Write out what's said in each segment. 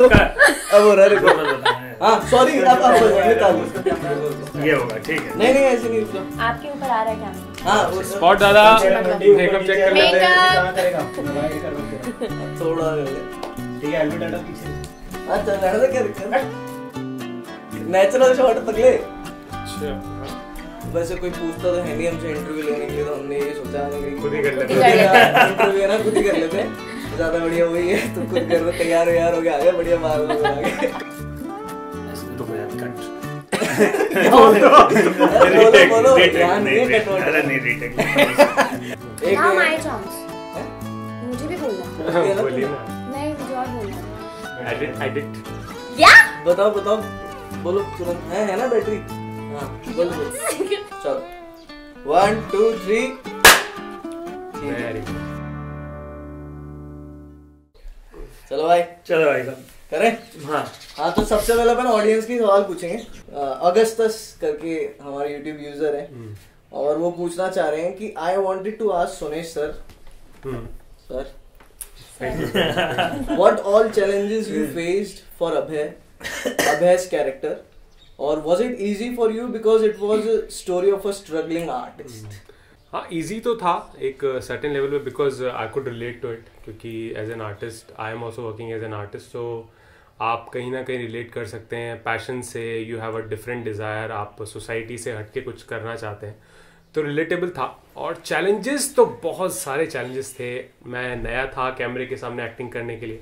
अब हो रहा है। हाँ सॉरी, अब ये होगा ठीक है। नहीं ऐसे नहीं रुको। आपके ऊपर आ रहा है क्या? हाँ स्पॉट दादा मेकअप चेक कर लेते हैं। थोड़ा ठीक है, एल्बो डाटा पीछे। अच्छा लड़ दे, क्या दिक्कत है? नेचुरल शॉट पकड़े। अच्छा वैसे कोई पूछता तो है नहीं हमसे इंटरव्यू लेने के लिए, तो हमने ये सोचा खुद ही कर लेते हैं इंटरव्यू है ना, खुद ही कर लेते हैं, ज्यादा बढ़िया वही है। तुम खुद कर लो, तैयार हो गया आगे, बढ़िया मार लो आगे। तो मैं कट बोलो ध्यान नहीं कट। अरे नहीं रीटेक नाउ माय चांस, मुझे भी बोलना। बोलिए ना। नहीं मुझे और बोलना। एडिट क्या? बताओ बोलो तुरंत। है ना बैटरी? हाँ बोलो चलो 1 2 3। चलो भाई साहब करें। हाँ तो सबसे पहले अपन ऑडियंस की सवाल पूछेंगे। अगस्टस करके हमारे यूट्यूब यूजर है और वो पूछना चाह रहे हैं कि I wanted to ask Sonesh sir what all challenges you faced for Abhay's character, or was it easy for you because it was a story of a struggling artist? हाँ इजी तो था एक सर्टेन लेवल पे, because I could relate to it, क्योंकि as an artist I am also working as an artist, तो आप कहीं ना कहीं रिलेट कर सकते हैं पैशन से। You have a different desire, आप सोसाइटी से हट के कुछ करना चाहते हैं, तो रिलेटेबल था। और चैलेंजेस तो बहुत सारे चैलेंजेस थे। मैं नया था कैमरे के सामने एक्टिंग करने के लिए,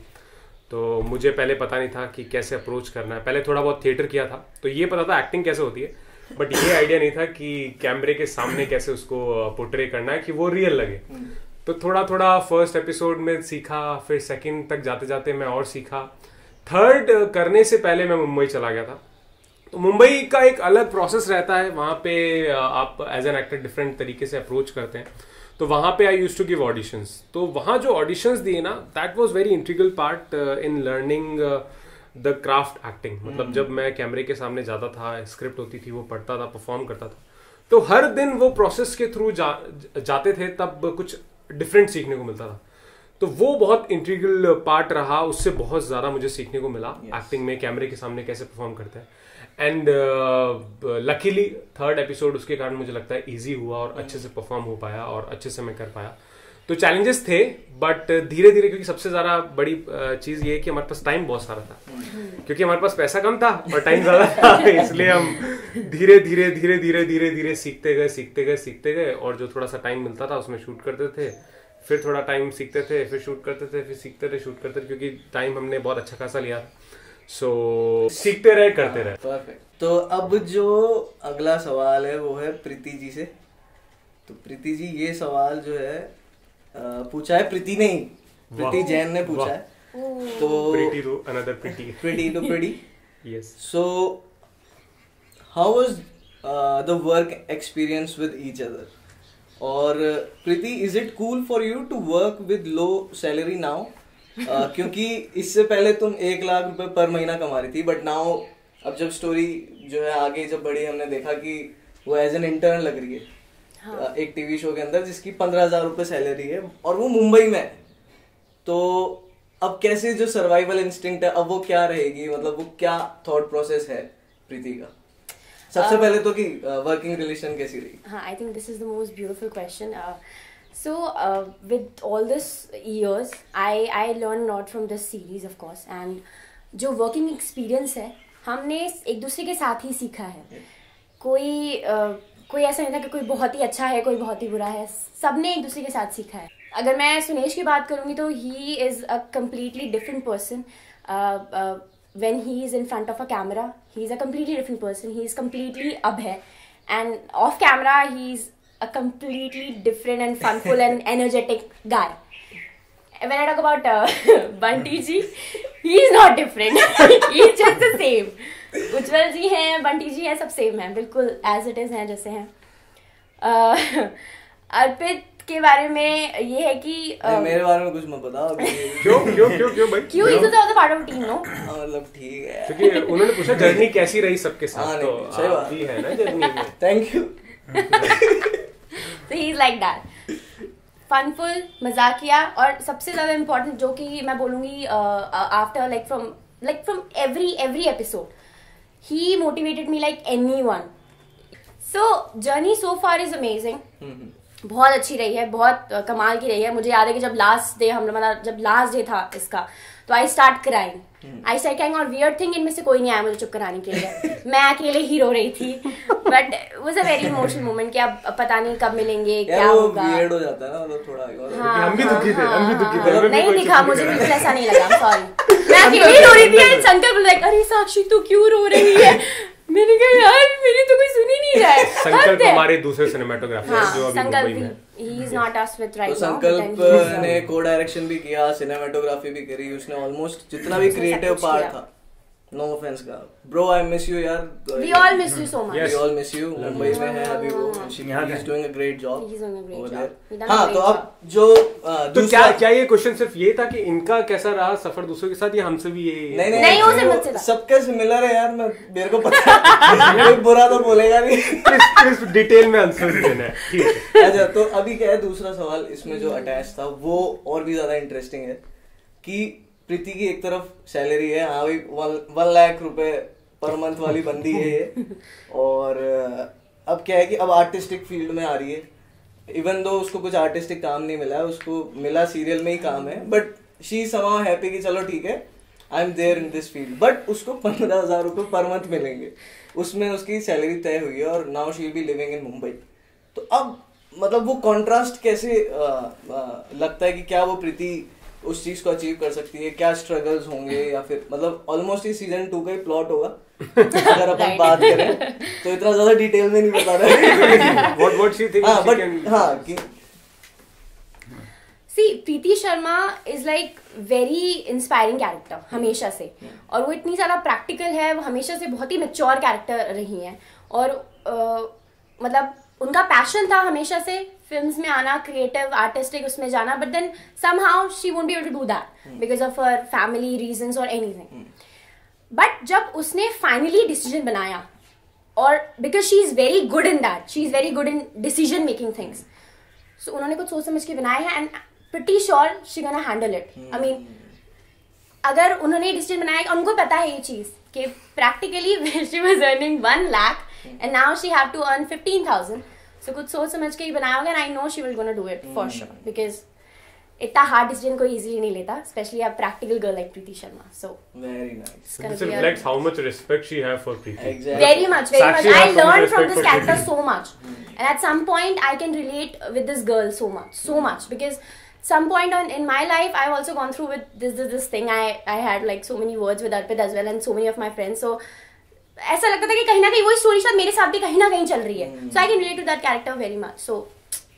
तो मुझे पहले पता नहीं था कि कैसे अप्रोच करना है। पहले थोड़ा बहुत थिएटर किया था तो ये पता था एक्टिंग कैसे होती है, बट ये आइडिया नहीं था कि कैमरे के सामने कैसे उसको पोर्ट्रे करना है कि वो रियल लगे। तो थोड़ा थोड़ा फर्स्ट एपिसोड में सीखा, फिर सेकंड तक जाते जाते मैं और सीखा। थर्ड करने से पहले मैं मुंबई चला गया था, तो मुंबई का एक अलग प्रोसेस रहता है। वहाँ पे आप एज एन एक्टर डिफरेंट तरीके से अप्रोच करते हैं। तो वहाँ पे I used to give auditions, तो वहाँ जो ऑडिशंस दिए ना, that was very integral part in learning the craft acting. मतलब जब मैं कैमरे के सामने जाता था, स्क्रिप्ट होती थी, वो पढ़ता था, परफॉर्म करता था, तो हर दिन वो प्रोसेस के थ्रू जाते थे, तब कुछ डिफरेंट सीखने को मिलता था। तो वो बहुत इंटीग्रल पार्ट रहा, उससे बहुत ज़्यादा मुझे सीखने को मिला एक्टिंग में, कैमरे के सामने कैसे परफॉर्म करते हैं। एंड लकीली थर्ड एपिसोड उसके कारण मुझे लगता है इजी हुआ और अच्छे से परफॉर्म हो पाया और अच्छे से मैं कर पाया। तो चैलेंजेस थे, बट धीरे धीरे, क्योंकि सबसे ज़्यादा बड़ी चीज़ ये है कि हमारे पास टाइम बहुत सारा था, क्योंकि हमारे पास पैसा कम था और टाइम ज़्यादा था, इसलिए हम धीरे धीरे सीखते गए और जो थोड़ा सा टाइम मिलता था उसमें शूट करते थे, फिर थोड़ा टाइम सीखते थे, फिर शूट करते थे, फिर सीखते थे, शूट करते थे, क्योंकि टाइम हमने बहुत अच्छा खासा लिया था। सो सीखते रहे, करते रहे। परफेक्ट। तो अब जो अगला सवाल है वो है प्रीति जी से। तो प्रीति जी ये सवाल जो है पूछा है प्रीति जैन ने पूछा है। तो Preeti to another Preeti yes. So how was the work experience with each other? और Preeti, is it cool for you to work with low salary now? क्योंकि इससे पहले तुम 1 लाख रुपए पर महीना कमा रही थी, बट नाउ अब जब स्टोरी जो है आगे जब बढ़ी, हमने देखा कि वो एज एन इंटर्न लग रही है। हाँ। एक टीवी शो के अंदर जिसकी 15,000 रुपए सैलरी है और वो मुंबई में है। तो अब कैसे जो सर्वाइवल इंस्टिंक्ट है, अब वो क्या रहेगी? मतलब वो क्या थॉट प्रोसेस है प्रीति का? सबसे पहले तो कि वर्किंग रिलेशन कैसी रही? हाँ, I think this is the most beautiful question. So with all this years, I learned a lot from this series of course, and जो working experience है हमने एक दूसरे के साथ ही सीखा है. कोई ऐसा नहीं था कि कोई बहुत ही अच्छा है, कोई बहुत ही बुरा है. सबने एक दूसरे के साथ सीखा है. अगर मैं सुनेश की बात करूँगी तो he is a completely different person. When he is in front of a camera, he is a completely different person. He is completely Abhay, and off camera he is a completely different and funful and energetic guy. When I talk about Bunty ji, he is not different. He is just the same. उज्जवल जी हैं, बंटी जी हैं, सब same हैं, बिल्कुल as it is हैं जैसे हैं. अर्पित के बारे में ये है कि मेरे बारे में कुछ मत बताओ. क्यों भाई? क्यों? Is also part of team, no? मतलब ठीक है, क्योंकि उन्होंने पूछा जर्नी कैसी रही सबके साथ, तो सही बात भी है ना जर्नी में. Thank you. So he's like that. फनफुल, मजाकिया, और सबसे ज़्यादा इम्पोर्टेंट जो कि मैं बोलूँगी after like from like from every episode. He motivated me like anyone. So journey so far is amazing. बहुत अच्छी रही है, बहुत कमाल की रही है. मुझे याद है कि जब लास्ट डे था इसका, तो आई स्टार्ट क्राइंग और वियर्ड थिंग, इनमें से कोई नहीं आया मुझे चुप कराने के लिए. मैं अकेले ही रो रही थी. But was a very emotional moment कि अब पता नहीं कब मिलेंगे, क्या होगा. वियर्ड हो जाता है ना मतलब थोड़ा. हाँ, हम भी दुखी थे. नहीं दिखा, मुझे बिल्कुल ऐसा नहीं लगा. सॉरी, मैं अकेले ही रो रही थी. संकल्प लाइक, अरे साक्षी तू क्यों रो रही है? मैंने कहा यार मेरी तो कोई सुन ही नहीं रहा है. संकल्प हमारे दूसरे सिनेमेटोग्राफर हैं जो अभी मुंबई में. He is not us with right तो now. संकल्प ने को डायरेक्शन भी किया, सिनेमेटोग्राफी भी करी. उसने ऑलमोस्ट जितना भी क्रिएटिव पार्ट था, नो ऑफेंस का, ब्रो आई मिस यू यार. We all miss you so much. We all miss you. Mumbai में है अभी वो. He is doing a great job. He's doing a great job. हाँ, तो अब जो तो क्या ये क्वेश्चन सिर्फ ये था कि इनका कैसा रहा सफर दूसरों के साथ, या हमसे भी ये? नहीं वो मुझसे था. सबके सिमिलर है यार. मेरे को पता है, कोई बुरा तो बोलेगा नहीं. प्लीज डिटेल में आंसर देना है. ठीक है. अच्छा, तो अभी क्या है, दूसरा सवाल इसमें जो अटैच था वो और भी ज्यादा इंटरेस्टिंग है कि प्रीति की एक तरफ सैलरी है, हाँ भाई 1 लाख रुपए पर मंथ वाली बंदी है ये. और अब क्या है कि अब आर्टिस्टिक फील्ड में आ रही है. इवन दो उसको कुछ आर्टिस्टिक काम नहीं मिला है, उसको मिला सीरियल में ही काम है. बट शी समहाउ हैप्पी कि चलो ठीक है, I am there in this field. But उसको 15,000 रुपए पर मंथ मिलेंगे, उसमें उसकी सैलरी तय हुई है. और now she will be living in Mumbai. तो अब मतलब वो कॉन्ट्रास्ट कैसे लगता है कि क्या वो प्रीति उस चीज को अचीव कर सकती है? क्या स्ट्रगल्स होंगे, या फिर मतलब ऑलमोस्ट ही सीजन 2 का ही प्लॉट होगा अगर अपन बात करें तो. इतना ज्यादा डिटेल में नहीं बता रहे. What she thinks she can... हाँ कि See, Preeti Sharma is like very inspiring character हमेशा से. और वो इतनी ज्यादा प्रैक्टिकल है, वो हमेशा से बहुत ही मैच्योर कैरेक्टर रही हैं. और मतलब उनका पैशन था हमेशा से फिल्म्स में आना, क्रिएटिव आर्टिस्टिक उसमें जाना. But then somehow she won't be able to do that because of her family reasons और एनीथिंग. बट जब उसने फाइनली डिसीजन बनाया, और because she is very good in that, she is very good in decision making things, so उन्होंने कुछ सोच समझ के बनाया है. And pretty sure she gonna handle it. I mean अगर उन्होंने डिसीजन बनाया, उनको पता है ये चीज कि practically she was earning 1 lakh and now she have to earn 15,000. So कुछ सोच समझ के ही बनाया होगा. And I know she will gonna do it for sure because इतना हार्ड डिसीजन कोई इजीली नहीं लेता, specially a practical girl like Preeti Sharma. So very nice. This reflects how much respect she have for Preeti. Exactly. Very much. Sakshi I has so much learned from respect this for character Preeti. so much. And at some point I can relate with this girl so much because some point in my life I've also gone through with this thing. I had like so many words with Arpit as well and so many of my friends. So ऐसा लगता था कि कहीं ना कहीं वही story शायद मेरे साथ भी कहीं ना कहीं चल रही है. So I can relate to that character very much. So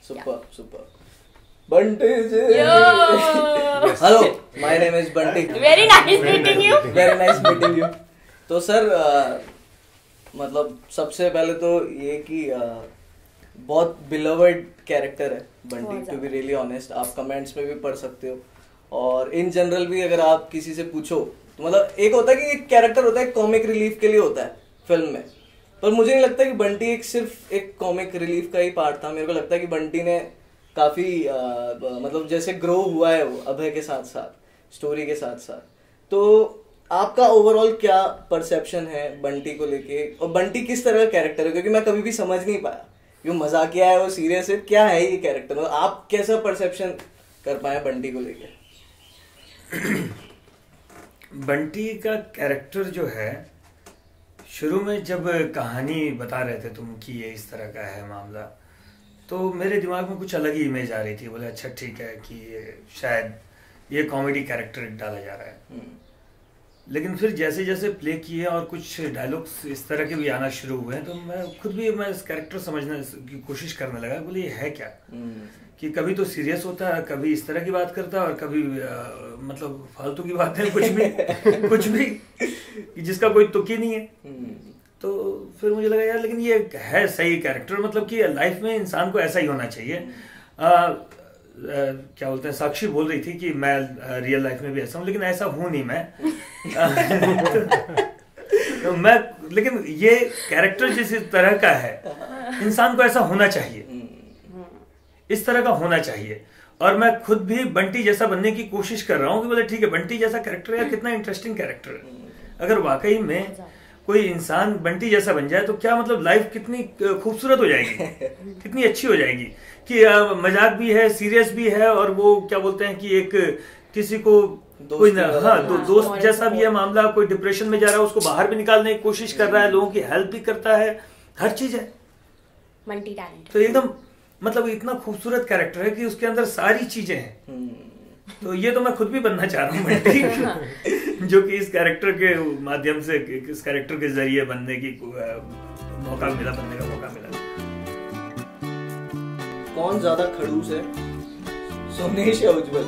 super Bunty ji. Hello, my name is Bunty. Very nice meeting you. Very nice meeting you. तो सर मतलब सबसे पहले तो ये कि बहुत बिलवर्ड कैरेक्टर है Bunty, to be really honest. आप कमेंट्स में भी पढ़ सकते हो, और इन जनरल भी अगर आप किसी से पूछो तो मतलब एक होता है कि एक कैरेक्टर होता है कॉमिक रिलीफ के लिए होता है फिल्म में, पर मुझे नहीं लगता कि बंटी सिर्फ एक कॉमिक रिलीफ का ही पार्ट था. मेरे को लगता है कि बंटी ने काफी मतलब जैसे ग्रो हुआ है वो अभय के साथ साथ, स्टोरी के साथ साथ. तो आपका ओवरऑल क्या परसेप्शन है बंटी को लेके, और बंटी किस तरह का कैरेक्टर है? क्योंकि मैं कभी भी समझ नहीं पाया वो मजाकिया है, वो सीरियस है, क्या है ये कैरेक्टर? मतलब आप कैसा परसेप्शन कर पाए बंटी को लेके? बंटी का कैरेक्टर जो है, शुरू में जब कहानी बता रहे थे तुम कि ये इस तरह का है मामला, तो मेरे दिमाग में कुछ अलग ही इमेज आ रही थी. बोले अच्छा ठीक है कि शायद ये कॉमेडी कैरेक्टर डाला जा रहा है. लेकिन फिर जैसे जैसे प्ले किए और कुछ डायलॉग्स इस तरह के भी आना शुरू हुए, तो मैं खुद भी इस कैरेक्टर समझने की कोशिश करने लगा. बोले ये है क्या, कि कभी तो सीरियस होता है, कभी इस तरह की बात करता है, और कभी मतलब फालतू की बात है, कुछ भी कि जिसका कोई तुक ही नहीं है. तो फिर मुझे लगा यार लेकिन ये है सही कैरेक्टर, मतलब कि लाइफ में इंसान को ऐसा ही होना चाहिए. क्या बोलते हैं, साक्षी बोल रही थी कि मैं रियल लाइफ में भी ऐसा हूँ, लेकिन ऐसा हूँ नहीं मैं. तो मैं, लेकिन ये कैरेक्टर जिस तरह का है, इंसान को ऐसा होना चाहिए, इस तरह का होना चाहिए. और मैं खुद भी बंटी जैसा बनने की कोशिश कर रहा हूँ कि बोले ठीक है बंटी जैसा कैरेक्टर है, कितना इंटरेस्टिंग कैरेक्टर है। अगर वाकई में कोई इंसान बंटी जैसा बन जाए तो क्या मतलब लाइफ कितनी खूबसूरत हो जाएगी, कितनी अच्छी हो जाएगी कि मजाक भी है, सीरियस भी है, और वो क्या बोलते हैं कि एक किसी को कोई दोस्त जैसा भी है मामला, कोई डिप्रेशन में जा रहा है उसको बाहर भी निकालने की कोशिश कर रहा है, लोगों की हेल्प भी करता है, हर चीज है। मल्टी टैलेंट तो एकदम मतलब इतना खूबसूरत कैरेक्टर है कि उसके अंदर सारी चीजें हैं। तो ये तो मैं खुद भी बनना चाह रहा हूँ बंटी, जो कि इस कैरेक्टर के माध्यम से, इस कैरेक्टर के जरिए बनने की बनने का मौका मिला। कौन ज्यादा खड़ूस है, सोनेश या उज्जवल?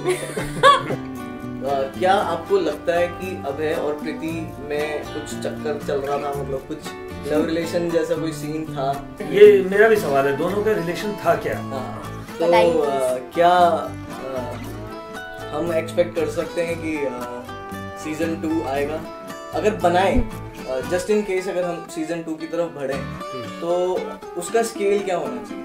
क्या आपको लगता है कि अभय और प्रीति में कुछ चक्कर चल रहा था, मतलब कुछ लव रिलेशन जैसा कोई सीन था? ये मेरा भी सवाल है, दोनों का रिलेशन था क्या? तो क्या हम एक्सपेक्ट कर सकते हैं कि सीजन 2 आएगा? अगर बनाए, जस्ट इन केस अगर हम सीजन 2 की तरफ बढ़े तो उसका स्केल क्या होना चाहिए?